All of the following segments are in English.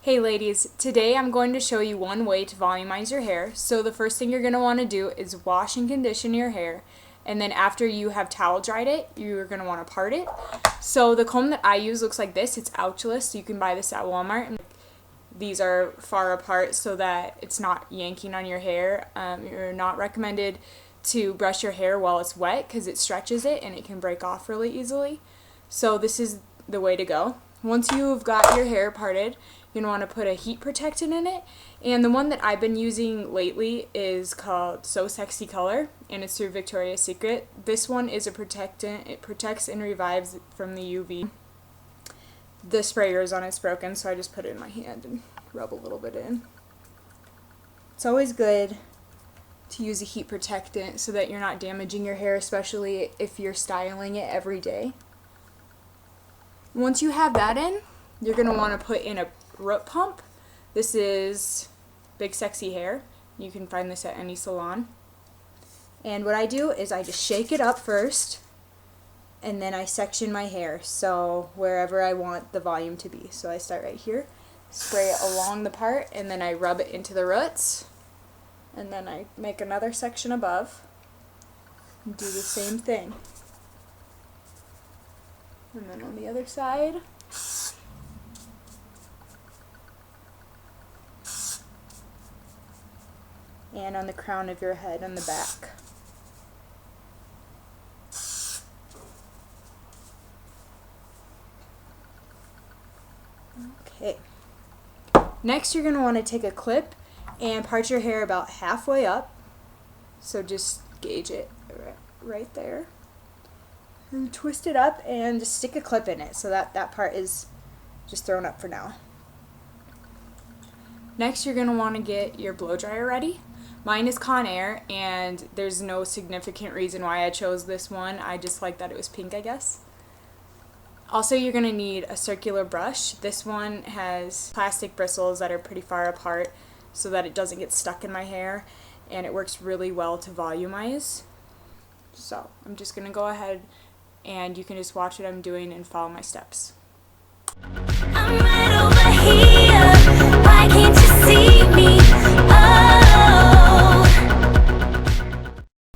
Hey ladies, today I'm going to show you one way to volumize your hair. So the first thing you're going to want to do is wash and condition your hair, and then after you have towel dried it, you're going to want to part it. So the comb that I use looks like this. It's ouchless, so you can buy this at Walmart. These are far apart so that it's not yanking on your hair. You're not recommended to brush your hair while it's wet because it stretches it and it can break off really easily. So this is the way to go. Once you've got your hair parted, you're going to want to put a heat protectant in it. And the one that I've been using lately is called So Sexy Color, and it's through Victoria's Secret. This one is a protectant. It protects and revives from the UV. The sprayer is on it's broken, so I just put it in my hand and rub a little bit in. It's always good to use a heat protectant so that you're not damaging your hair, especially if you're styling it every day. Once you have that in, you're going to want to put in a root pump. This is Big Sexy Hair. You can find this at any salon. And what I do is I just shake it up first, and then I section my hair, so wherever I want the volume to be. So I start right here, spray it along the part, and then I rub it into the roots, and then I make another section above and do the same thing. And then on the other side. And on the crown of your head on the back. Okay. Next, you're going to want to take a clip and part your hair about halfway up. So just gauge it right there. And twist it up and just stick a clip in it so that that part is just thrown up for now. Next, you're going to want to get your blow dryer ready. Mine is Conair, and there's no significant reason why I chose this one. I just like that it was pink, I guess. Also, you're going to need a circular brush. This one has plastic bristles that are pretty far apart so that it doesn't get stuck in my hair, and it works really well to volumize. So I'm just going to go ahead and you can just watch what I'm doing and follow my steps. I'm right over here. Why can't you see me? Oh.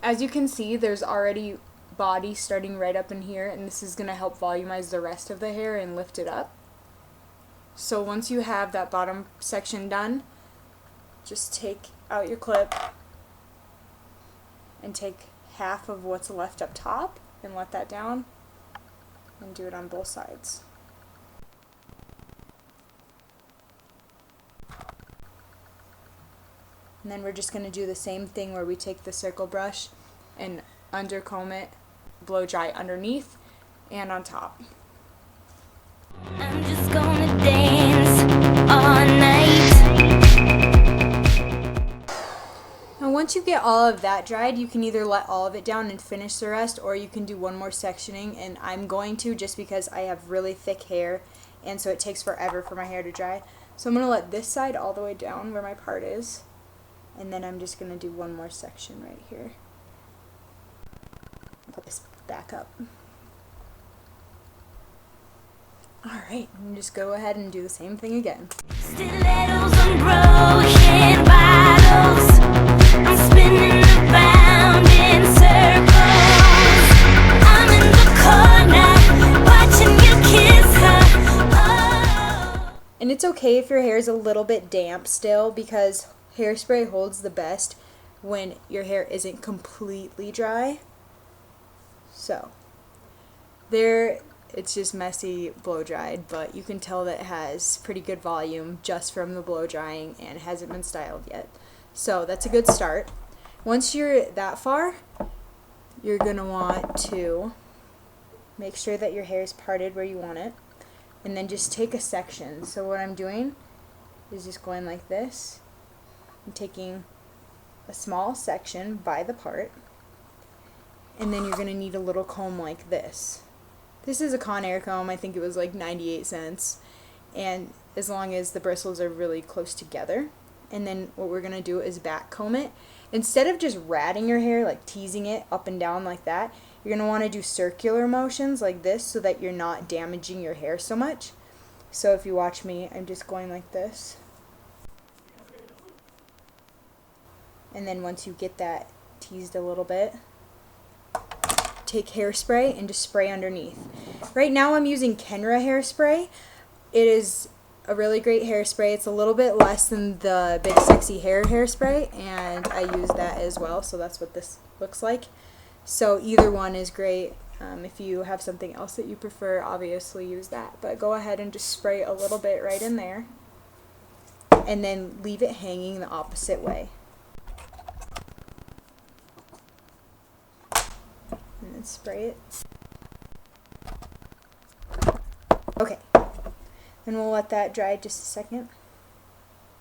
As you can see, there's already body starting right up in here, and this is going to help volumize the rest of the hair and lift it up. So once you have that bottom section done, just take out your clip and take half of what's left up top and let that down and do it on both sides. And then we're just going to do the same thing where we take the circle brush and undercomb it, blow dry underneath and on top. I'm just gonna dance all night. Now once you get all of that dried, you can either let all of it down and finish the rest, or you can do one more sectioning, and I'm going to just because I have really thick hair and so it takes forever for my hair to dry. So I'm going to let this side all the way down where my part is, and then I'm just going to do one more section right here. Put this back up. Alright, and just go ahead and do the same thing again. Stilettos and broken bottles. I'm spinning around in circles. I'm in the corner watching you kiss her. Oh. And it's okay if your hair is a little bit damp still, because hairspray holds the best when your hair isn't completely dry. So there, it's just messy blow dried, but you can tell that it has pretty good volume just from the blow drying and hasn't been styled yet. So that's a good start. Once you're that far, you're going to want to make sure that your hair is parted where you want it, and then just take a section. So what I'm doing is just going like this and taking a small section by the part, and then you're going to need a little comb like this. This is a Conair comb. I think it was like 98 cents. And as long as the bristles are really close together. And then what we're going to do is back comb it. Instead of just ratting your hair, like teasing it up and down like that, you're going to want to do circular motions like this so that you're not damaging your hair so much. So if you watch me, I'm just going like this. And then once you get that teased a little bit, take hairspray and just spray underneath. Right now I'm using Kenra hairspray. It is a really great hairspray. It's a little bit less than the Big Sexy Hair hairspray, and I use that as well, so that's what this looks like. So either one is great. If you have something else that you prefer, obviously use that. But go ahead and just spray a little bit right in there, and then leave it hanging the opposite way. And then spray it. Okay. And we'll let that dry just a second.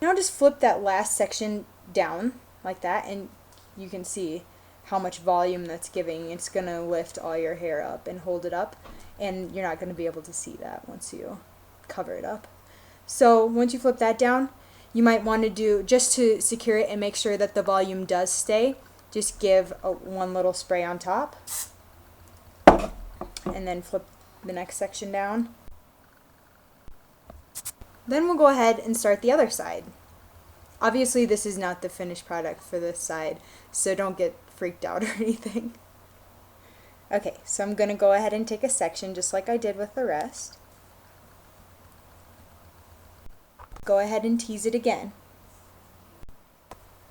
Now just flip that last section down like that, and you can see how much volume that's giving. It's going to lift all your hair up and hold it up, and you're not going to be able to see that once you cover it up. So once you flip that down, you might want to do, just to secure it and make sure that the volume does stay, just give one little spray on top, and then flip the next section down. Then we'll go ahead and start the other side. Obviously this is not the finished product for this side, so don't get freaked out or anything. Okay, so I'm going to go ahead and take a section just like I did with the rest. Go ahead and tease it again.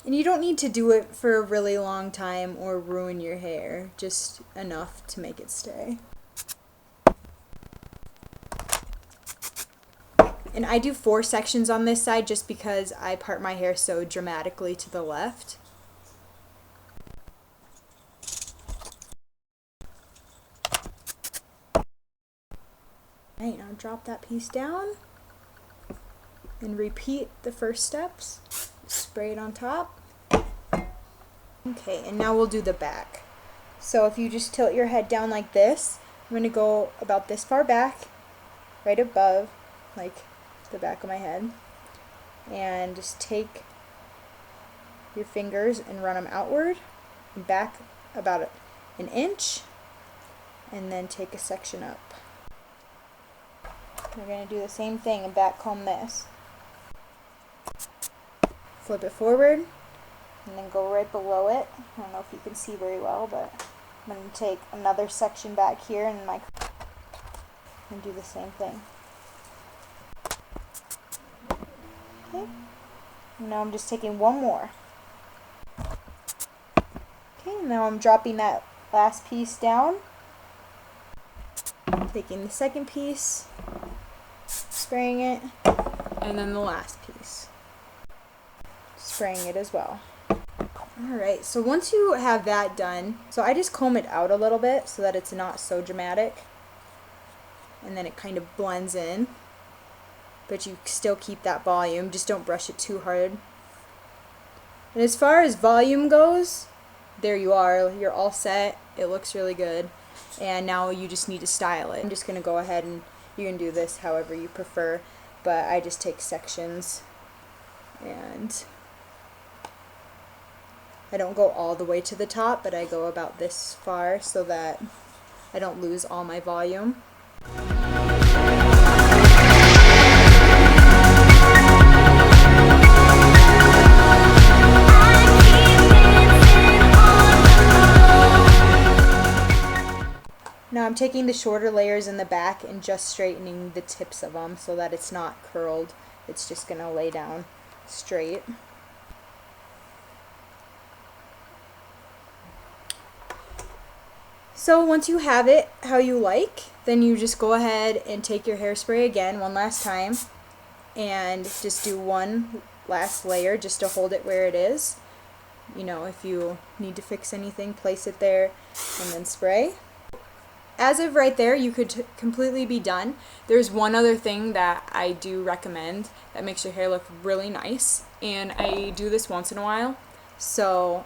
And you don't need to do it for a really long time or ruin your hair, just enough to make it stay. And I do 4 sections on this side just because I part my hair so dramatically to the left. Alright, now drop that piece down and repeat the first steps. Spray it on top. Okay, and now we'll do the back. So if you just tilt your head down like this, I'm going to go about this far back, right above, like the back of my head, and just take your fingers and run them outward and back about an inch, and then take a section up. We're going to do the same thing and back comb this. Flip it forward and then go right below it. I don't know if you can see very well, but I'm going to take another section back here and do the same thing. Okay. Now I'm just taking one more. Okay, now I'm dropping that last piece down. Taking the second piece, spraying it, and then the last piece, spraying it as well. Alright, so once you have that done, so I just comb it out a little bit so that it's not so dramatic, and then it kind of blends in. But you still keep that volume, just don't brush it too hard. And as far as volume goes, there you are, you're all set, it looks really good, and now you just need to style it. I'm just going to go ahead and you can do this however you prefer, but I just take sections, and I don't go all the way to the top, but I go about this far so that I don't lose all my volume. Now I'm taking the shorter layers in the back and just straightening the tips of them so that it's not curled. It's just going to lay down straight. So once you have it how you like, then you just go ahead and take your hairspray again one last time and just do one last layer just to hold it where it is. You know, if you need to fix anything, place it there and then spray. As of right there, you could completely be done. There's one other thing that I do recommend that makes your hair look really nice, and I do this once in a while, so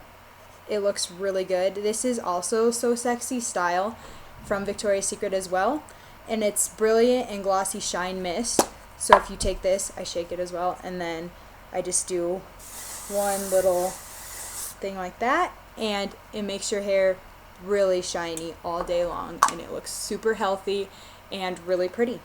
it looks really good. This is also So Sexy Style from Victoria's Secret as well, and it's Brilliant and Glossy Shine Mist. So if you take this, I shake it as well, and then I just do one little thing like that, and it makes your hair really shiny all day long, and it looks super healthy and really pretty.